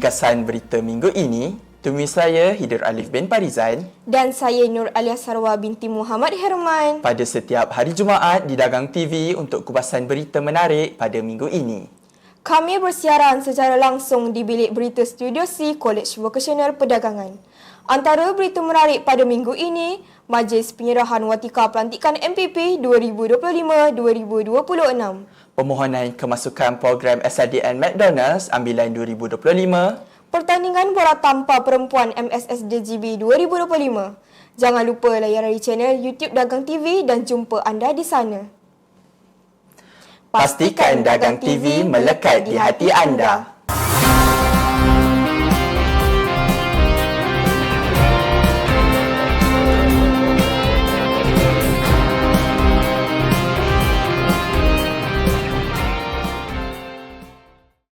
ringkasan berita minggu ini, temui saya Hidir Alif bin Parizan dan saya Nur Alia Sarwa binti Muhammad Herman pada setiap hari Jumaat di Dagang TV untuk kupasan berita menarik pada minggu ini. Kami bersiaran secara langsung di bilik berita Studio C College Vocational Perdagangan. Antara berita menarik pada minggu ini, Majlis Penyerahan Watika Pelantikan MPP 2025-2026. Permohonan kemasukan program SRDN McDonald's ambilan 2025. Pertandingan bola tampar perempuan MSSDGB 2025. Jangan lupa layari channel YouTube Dagang TV dan jumpa anda di sana. Pastikan Dagang TV melekat di hati anda.